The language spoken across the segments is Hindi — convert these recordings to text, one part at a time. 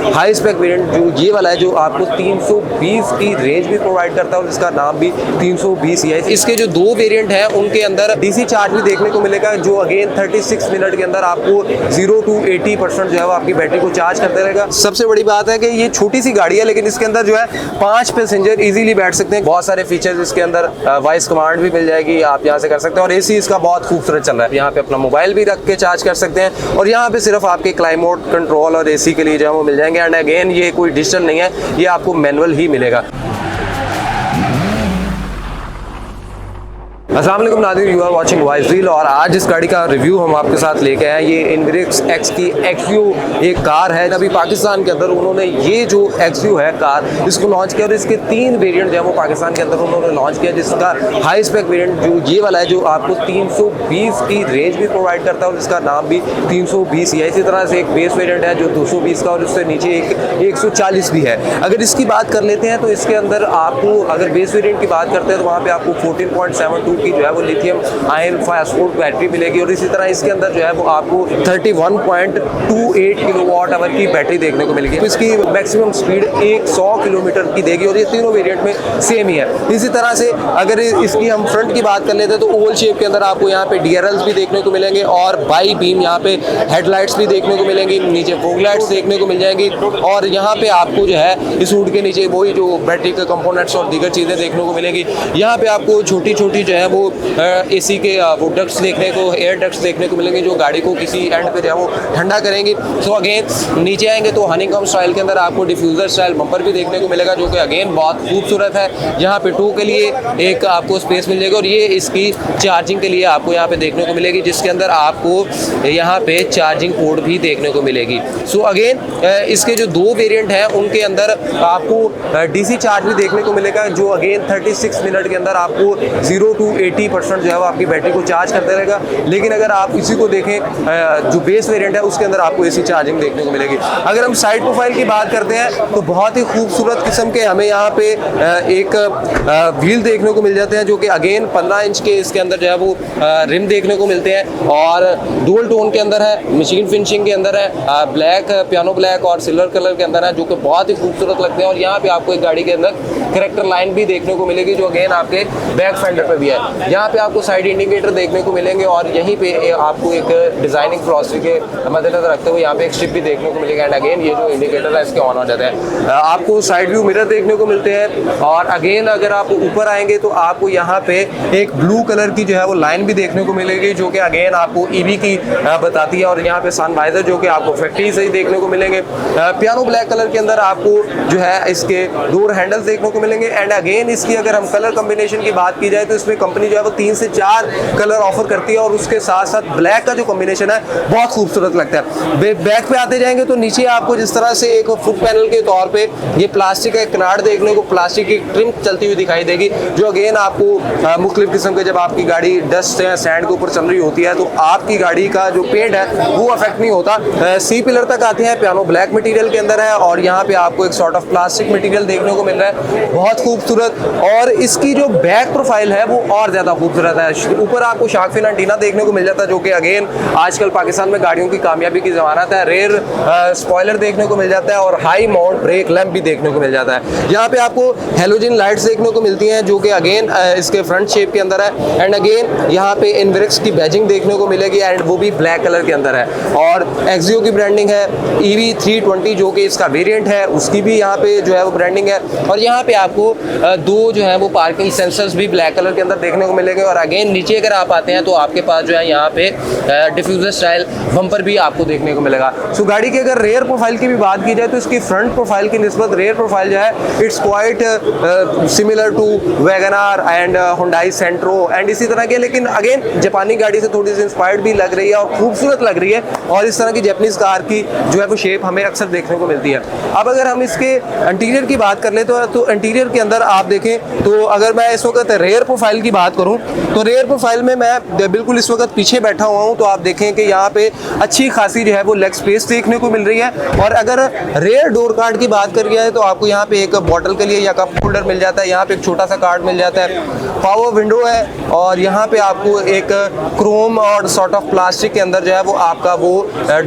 हाई स्पेक वेरिएंट जो ये वाला है, जो आपको 320 की रेंज भी प्रोवाइड करता है और इसका नाम भी 320 ही है। इसके जो दो वेरिएंट हैं उनके अंदर डीसी चार्ज भी देखने को मिलेगा, जो अगेन 36 मिनट के अंदर आपको 0 to 80% जो है वो आपकी बैटरी को चार्ज करते रहेगा। सबसे बड़ी बात है कि ये छोटी सी गाड़ी है, लेकिन इसके अंदर जो है 5 पैसेंजर इजीली बैठ सकते हैं। बहुत सारे फीचर्स इसके अंदर, वॉइस कमांड भी मिल जाएगी, आप यहाँ से कर सकते हैं। और एसी इसका बहुत खूबसूरत चल रहा है, यहाँ पे अपना मोबाइल भी रख के चार्ज कर सकते हैं। और यहाँ पे सिर्फ आपके क्लाइमेट कंट्रोल और एसी के लिए जो है वो मिल जाएंगे। एंड अगेन ये कोई डिजिटल नहीं है, ये आपको मैनुअल ही मिलेगा। अस्सलाम वालेकुम नाज़रीन, you are watching voice reel. और आज इस गाड़ी का रिव्यू हम आपके साथ लेके आए हैं। ये इनविरिक्स एक्स की एक्सयू एक कार है। अभी पाकिस्तान के अंदर उन्होंने ये जो एक्सयू है कार, इसको लॉन्च किया और इसके 3 वेरिएंट जो है वो पाकिस्तान के अंदर उन्होंने लॉन्च किया, जिसका हाई स्पेक वेरिएंट जो ये वाला है, जो आपको 320 की रेंज भी प्रोवाइड करता है और इसका नाम भी 320 ही है। इसी तरह से एक बेस वेरिएंट है जो 220 का और उससे नीचे एक 140 भी है। अगर इसकी बात कर लेते हैं तो इसके अंदर आपको, अगर बेस वेरिएंट की बात करते हैं तो वहाँ पे आपको 14.72 की जो है वो लिथियम आयन फास्फोर्ड बैटरी मिलेगी। और इसी तरह इसके अंदर जो है वो आपको 31.28 किलोवाट आवर की बैटरी देखने को मिलेगी। तो इसकी मैक्सिमम स्पीड 100 किलोमीटर की देगी और ये तीनों वेरिएंट में सेम ही है। इसी तरह से अगर इसकी हम फ्रंट की बात कर लेते हैं तो ओवल शेप के अंदर आपको यहाँ पे DRLs भी देखने को मिलेंगे और बाई बीम यहाँ पे हेडलाइट्स भी देखने को मिलेंगी, नीचे फॉग लाइट्स देखने को मिल जाएंगी। और यहाँ पे आपको जो है इस हुड के नीचे वही जो बैटरी के कंपोनेंट्स और दीगर चीज़ें देखने को मिलेगी। यहाँ पे आपको छोटी छोटी जो है वो एसी के वो डक्ट्स देखने को, एयर डक्ट्स देखने को मिलेंगे, जो गाड़ी को किसी एंड पे जो है वो ठंडा करेंगी। सो अगेन नीचे आएंगे तो हनीकॉम स्टाइल के अंदर आपको डिफ्यूजर स्टाइल बम्पर भी देखने को मिलेगा, जो कि अगेन बहुत खूबसूरत है। यहाँ पे 2 के लिए एक आपको स्पेस मिल जाएगी और ये इसकी चार्जिंग के लिए आपको यहाँ पे देखने को मिलेगी, जिसके अंदर आपको यहाँ पे चार्जिंग पोर्ट भी देखने को मिलेगी। सो अगेन इसके जो 2 वेरिएंट हैं उनके अंदर आपको डीसी चार्ज भी देखने को मिलेगा, जो अगेन 36 मिनट के अंदर आपको 0 to 80% जो है वो आपकी बैटरी को चार्ज करते रहेगा। लेकिन अगर आप इसी को देखें जो बेस वेरिएंट है उसके अंदर आपको एसी चार्जिंग देखने को मिलेगी। अगर हम साइड प्रोफाइल की बात करते हैं तो बहुत ही खूबसूरत किस्म के हमें यहाँ पे एक व्हील देखने को मिल जाते हैं, जो कि अगेन 15 इंच के इसके अंदर जो है वो रिम देखने को मिलते हैं और डुअल टोन के अंदर है, मशीन फिनिशिंग के अंदर है, ब्लैक, पियानो ब्लैक और सिल्वर कलर के अंदर है, जो कि बहुत ही खूबसूरत लगते हैं। और यहाँ पे आपको एक गाड़ी के अंदर कैरेक्टर लाइन भी देखने को मिलेगी, जो अगेन आपके बैक फेंडर पे भी है। यहाँ पे आपको साइड इंडिकेटर देखने को मिलेंगे और यहीं पे आपको एक डिजाइनिंग फिलॉसफी के मद्देनजर रखते हुए यहाँ पे एक स्ट्रिप भी देखने को मिलेगा। एंड अगेन ये जो इंडिकेटर है इसके ऑन हो जाते हैं। आपको साइड व्यू मिरर देखने को मिलते हैं और अगेन अगर आप ऊपर आएंगे तो आपको यहाँ पे एक ब्लू कलर की जो है वो लाइन भी देखने को मिलेगी, जो कि अगेन आपको ईवी की बताती है। और यहाँ पे सन वाइजर जो कि आपको फैक्ट्री से ही देखने को मिलेंगे। पियानो ब्लैक कलर के अंदर आपको जो है इसके डोर हैंडल्स देखने को मिलेंगे। एंड अगेन इसकी अगर हम कलर कॉम्बिनेशन की बात की जाए तो इसमें कंपनी जो है वो 3 से 4 कलर ऑफर करती है और उसके साथ साथ ब्लैक का जो कॉम्बिनेशन है बहुत खूबसूरत लगता है। बैक पे आते जाएंगे तो नीचे आपको जिस तरह से एक फुट पैनल के तौर पे ये प्लास्टिक का किनार देखने को, प्लास्टिक की ट्रिम चलती हुई दिखाई देगी, जो अगेन आपको मुख्तलिफ किस्म के, जब आपकी गाड़ी डस्ट या सैंड के ऊपर चल रही होती है तो आपकी गाड़ी का जो पेंट है वो अफेक्ट नहीं होता। सी पिलर तक आते हैं, पियानो ब्लैक मटेरियल के अंदर है और यहाँ पे आपको एक सॉर्ट ऑफ प्लास्टिक मटेरियल देखने को मिल रहा है, बहुत खूबसूरत। और इसकी जो बैक प्रोफाइल है वो और ज्यादा खूबसूरत है। ऊपर आपको शार्क फिन एंटीना देखने को मिल जाता है, जो कि अगेन आजकल पाकिस्तान में गाड़ियों की कामयाबी की जमानत है। रेयर स्पॉइलर देखने को मिल जाता है और हाई माउंट ब्रेक लैंप भी देखने को मिल जाता है। यहाँ पे आपको हेलोजन लाइट्स देखने को मिलती हैं, जो कि अगेन इसके फ्रंट शेप के अंदर है। एंड अगेन यहाँ पे इनविरिक्स की बैजिंग देखने को मिलेगी एंड वो भी ब्लैक कलर के अंदर है। और एक्सियो की ब्रांडिंग है, EV 320 जो कि इसका वेरिएंट है उसकी भी यहाँ पे जो है वो ब्रांडिंग है। और यहाँ पे आपको 2 जो है वो पार्किंग सेंसर्स भी ब्लैक कलर के अंदर देखने को मिलेंगे। और अगेन नीचे अगर आप आते हैं तो आपके पास जो है यहाँ पे डिफ्यूजर स्टाइल बम्पर भी आपको देखने को मिलेगा। सो गाड़ी की अगर रेयर प्रोफाइल की भी बात की जाए तो इसकी फ्रंट प्रोफाइल की निस्बत रेयर प्रोफाइल जो है it's quite similar to WagonR and Hyundai Santro एंड इसी तरह के, लेकिन अगेन जापानी गाड़ी से थोड़ी सी इंस्पायर्ड भी लग रही है और खूबसूरत लग रही है। और इस तरह की जापानीज कार की जो है वो शेप हमें अक्सर देखने को मिलती है। अब अगर हम इसके इंटीरियर की बात कर ले तो इंटीरियर के अंदर आप देखें तो अगर मैं इस वक्त रेयर प्रोफाइल की बात बात करूं तो रेयर प्रोफाइल में मैं बिल्कुल इस वक्त पीछे बैठा हुआ हूं, तो आप देखें कि यहाँ पे अच्छी खासी जो है वो लेग स्पेस देखने को मिल रही है। और अगर रेयर डोर कार्ड की बात कर गया है तो आपको यहाँ पे एक बॉटल के लिए या कप होल्डर मिल जाता है, यहाँ पे एक छोटा सा कार्ड मिल जाता है, पावर विंडो है और यहाँ पे आपको एक क्रोम और सॉर्ट ऑफ प्लास्टिक के अंदर जो है वो आपका वो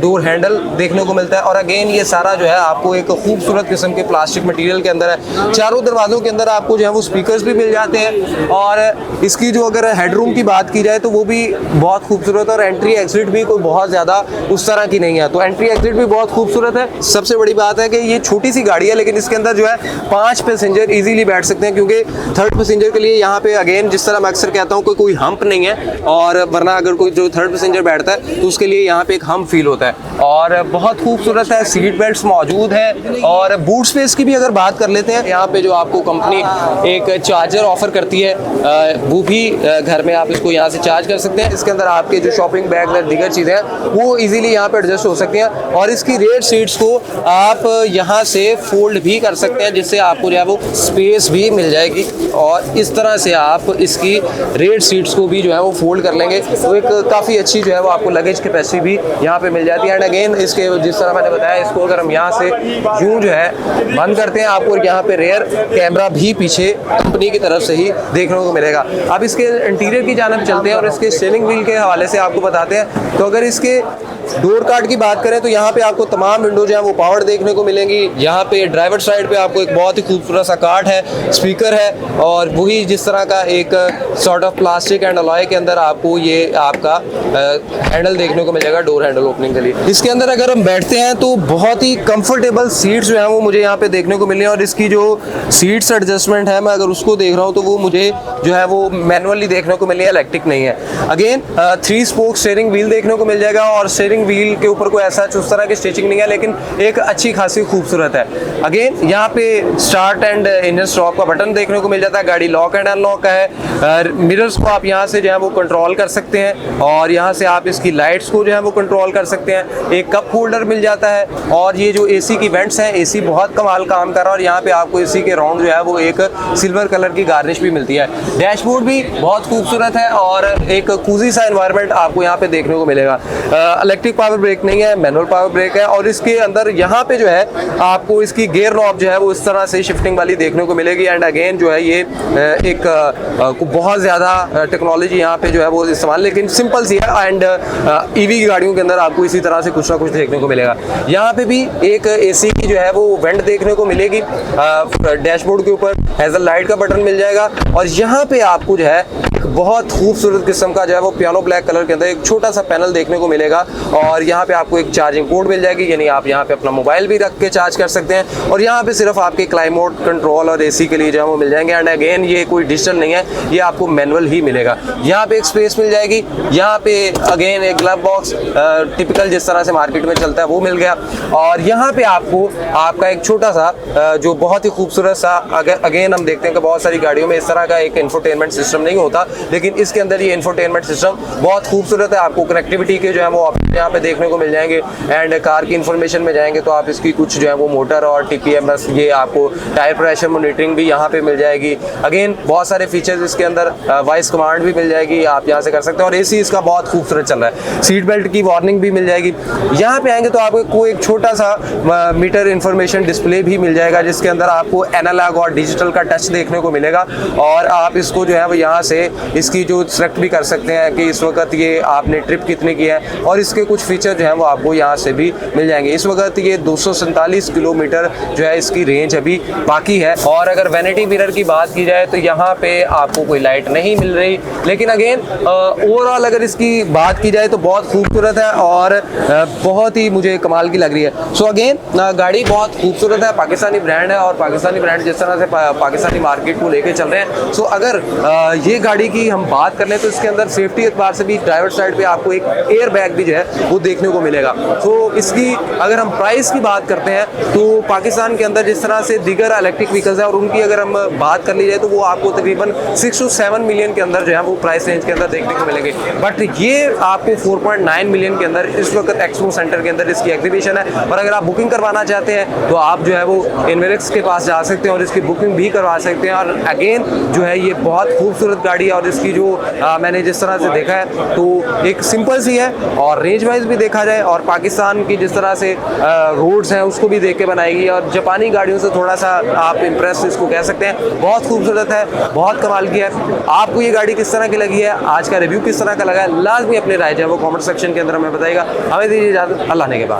डोर हैंडल देखने को मिलता है। और अगेन ये सारा जो है आपको एक खूबसूरत किस्म के प्लास्टिक मटेरियल के अंदर है। चारों दरवाजों के अंदर आपको जो है वो स्पीकर्स भी मिल जाते हैं और इसकी जो अगर हेडरूम की बात की जाए तो वो भी बहुत खूबसूरत है और एंट्री एग्जिट भी कोई बहुत ज़्यादा उस तरह की नहीं है, तो एंट्री एग्जिट भी बहुत खूबसूरत है। सबसे बड़ी बात है कि ये छोटी सी गाड़ी है लेकिन इसके अंदर जो है 5 पैसेंजर इजीली बैठ सकते हैं, क्योंकि थर्ड पैसेंजर के लिए यहाँ पे अगेन जिस तरह मैं अक्सर कहता हूँ कोई हम्प नहीं है, और वरना अगर कोई जो थर्ड पैसेंजर बैठता है तो उसके लिए यहाँ पे एक हम्प फील होता है। और बहुत खूबसूरत है, सीट बेल्ट मौजूद है। और बूट स्पेस की भी अगर बात कर लेते हैं, यहाँ पे जो आपको कंपनी एक चार्जर ऑफर करती है, वो भी घर में आप इसको यहाँ से चार्ज कर सकते हैं। इसके अंदर आपके जो शॉपिंग बैग और दीगर चीज़ें हैं वो इजीली यहाँ पे एडजस्ट हो सकती हैं। और इसकी रेयर सीट्स को आप यहाँ से फोल्ड भी कर सकते हैं, जिससे आपको जो है वो स्पेस भी मिल जाएगी। और इस तरह से आप इसकी रेयर सीट्स को भी जो है वो फोल्ड कर लेंगे तो एक काफ़ी अच्छी जो है वो आपको लगेज कैपेसिटी भी यहाँ पे मिल जाती है। एंड अगेन इसके जिस तरह मैंने बताया, इसको अगर हम यहाँ से यूँ जो है बंद करते हैं, आपको यहाँ पे रेयर कैमरा भी पीछे कंपनी की तरफ से ही देखने को मिलेगा। अब इसके इंटीरियर की जानब चलते हैं और इसके स्टीयरिंग व्हील के हवाले से आपको बताते हैं। तो अगर इसके डोर कार्ड की बात करें तो यहाँ पे आपको तमाम विंडो जो है वो पावर्ड देखने को मिलेंगी। यहाँ पे ड्राइवर साइड पे आपको एक बहुत ही खूबसूरत सा कार्ड है, स्पीकर है और वही जिस तरह का एक sort of plastic and alloy के अंदर आपको ये आपका हैंडल देखने को मिलेगा डोर हैंडल ओपनिंग के लिए। इसके अंदर अगर हम बैठते हैं तो बहुत ही कंफर्टेबल सीट्स जो है वो मुझे यहाँ पे देखने को मिल रही है। और इसकी जो सीट्स एडजस्टमेंट है, मैं अगर उसको देख रहा हूँ तो वो मुझे जो है वो मैनुअली देखने को मिल रही है, इलेक्ट्रिक नहीं है। अगेन 3 स्पोक स्टीयरिंग व्हील देखने को मिल जाएगा और स्टीयरिंग व्हील के ऊपर कोई ऐसा उस तरह की स्टिचिंग नहीं है, लेकिन एक अच्छी खासी खूबसूरत है। अगेन यहाँ पे स्टार्ट एंड इंजन स्टॉप का बटन देखने को मिल जाता है, गाड़ी लॉक एंड अनलॉक का है। मिरर्स को आप यहाँ से जो है वो कंट्रोल कर सकते हैं और यहाँ से आप इसकी लाइट्स को जो है वो कंट्रोल कर सकते हैं। एक कप होल्डर मिल जाता है और ये जो एसी की वेंट्स हैं, एसी बहुत कमाल काम कर रहा है। और यहाँ पे आपको एसी के राउंड जो है वो एक सिल्वर कलर की गार्निश भी मिलती है। डैशबोर्ड भी बहुत खूबसूरत है और एक कूजी सा एनवायरनमेंट आपको यहाँ पे देखने को मिलेगा। इलेक्ट्रिक पावर ब्रेक नहीं है, मैनुअल पावर ब्रेक है। और इसके अंदर यहाँ पे जो है आपको इसकी गियर नॉब जो है वो इस तरह से शिफ्टिंग वाली देखने को मिलेगी। एंड अगेन जो है ये एक बहुत ज़्यादा टेक्नोलॉजी यहाँ पे जो है वो इस्तेमाल, लेकिन सिंपल सी है। एंड ईवी की गाड़ियों के अंदर आपको इसी तरह से कुछ ना कुछ देखने को मिलेगा। यहाँ पे भी एक एसी की जो है वो वेंट देखने को मिलेगी। डैशबोर्ड के ऊपर हेजल लाइट का बटन मिल जाएगा और यहाँ पे आपको जो है बहुत खूबसूरत किस्म का जो है वो पियानो ब्लैक कलर के अंदर एक छोटा सा पैनल देखने को मिलेगा। और यहाँ पे आपको एक चार्जिंग पोर्ट मिल जाएगी, यानी आप यहाँ पे अपना मोबाइल भी रख के चार्ज कर सकते हैं। और यहाँ पे सिर्फ आपके क्लाइमेट कंट्रोल और एसी के लिए जो है वो मिल जाएंगे। एंड अगेन ये कोई डिजिटल नहीं है, ये आपको मैनुअल ही मिलेगा। यहाँ पे एक स्पेस मिल जाएगी, यहाँ पे अगेन एक ग्लव बॉक्स टिपिकल जिस तरह से मार्केट में चलता है वो मिल गया। और यहाँ पे आपको आपका एक छोटा सा जो बहुत ही खूबसूरत सा, अगेन हम देखते हैं कि बहुत सारी गाड़ियों में इस तरह का एक इंफोटेनमेंट सिस्टम नहीं होता, लेकिन इसके अंदर ये इंफोटेनमेंट सिस्टम बहुत खूबसूरत है। आपको कनेक्टिविटी के जो है वो ऑप्शन यहाँ पे देखने को मिल जाएंगे। एंड कार की इन्फॉर्मेशन में जाएंगे तो आप इसकी कुछ जो है वो मोटर और TPMS, ये आपको टायर प्रेशर मॉनिटरिंग भी यहाँ पे मिल जाएगी। अगेन बहुत सारे फीचर्स इसके अंदर, वॉइस कमांड भी मिल जाएगी, आप यहाँ से कर सकते हैं। और AC इसका बहुत खूबसूरत चल रहा है, सीट बेल्ट की वार्निंग भी मिल जाएगी। यहाँ पे आएंगे तो आपको एक छोटा सा मीटर इंफॉर्मेशन डिस्प्ले भी मिल जाएगा, जिसके अंदर आपको एनालॉग और डिजिटल का टच देखने को मिलेगा। और आप इसको जो है वो यहाँ से इसकी जो सेलेक्ट भी कर सकते हैं कि इस वक्त ये आपने ट्रिप कितनी की है, और इसके कुछ फीचर जो हैं वो आपको यहाँ से भी मिल जाएंगे। इस वक्त ये 247 किलोमीटर जो है इसकी रेंज अभी बाकी है। और अगर वैनिटी मिरर की बात की जाए तो यहाँ पे आपको कोई लाइट नहीं मिल रही, लेकिन अगेन ओवरऑल अगर इसकी बात की जाए तो बहुत खूबसूरत है और बहुत ही मुझे कमाल की लग रही है। सो अगेन गाड़ी बहुत खूबसूरत है, पाकिस्तानी ब्रांड है और पाकिस्तानी ब्रांड जिस तरह से पाकिस्तानी मार्केट को लेके चल रहे हैं। सो अगर ये गाड़ी की हम बात कर लें तो इसके अंदर सेफ्टी एतबार से भी ड्राइवर साइड पे आपको एक एयर बैग भी जो है वो देखने को मिलेगा। तो इसकी अगर हम प्राइस की बात करते हैं तो पाकिस्तान के अंदर जिस तरह से दीगर इलेक्ट्रिक व्हीकल्स है और उनकी अगर हम बात कर ली जाए तो वो आपको तकरीबन 6 to 7 मिलियन के अंदर जो है वो प्राइस रेंज के अंदर देखने को मिलेंगे। बट ये आपको 4.9 मिलियन के अंदर इस वक्त एक्सपो सेंटर के अंदर इसकी एग्जीबिशन है। और अगर आप बुकिंग करवाना चाहते हैं तो आप जो है वो इनवेरिक्स के पास जा सकते हैं और इसकी बुकिंग भी करवा सकते हैं। और अगेन जो है ये बहुत खूबसूरत गाड़ी है और इसकी जो मैंने जिस तरह से देखा है तो एक सिंपल सी है, और रेंज वाइज भी देखा जाए और पाकिस्तान की जिस तरह से रोड्स हैं उसको भी देख के बनाएगी, और जापानी गाड़ियों से थोड़ा सा आप इम्प्रेस इसको कह सकते हैं। बहुत खूबसूरत है, बहुत कमाल की है। आपको ये गाड़ी किस तरह की लगी है, आज का रिव्यू किस तरह का लगा है, लाजमी अपनी राय जो है वो कमेंट सेक्शन के अंदर हमें बताइएगा। हमें दीजिए इजाज़त, अल्लाह ने के बाद।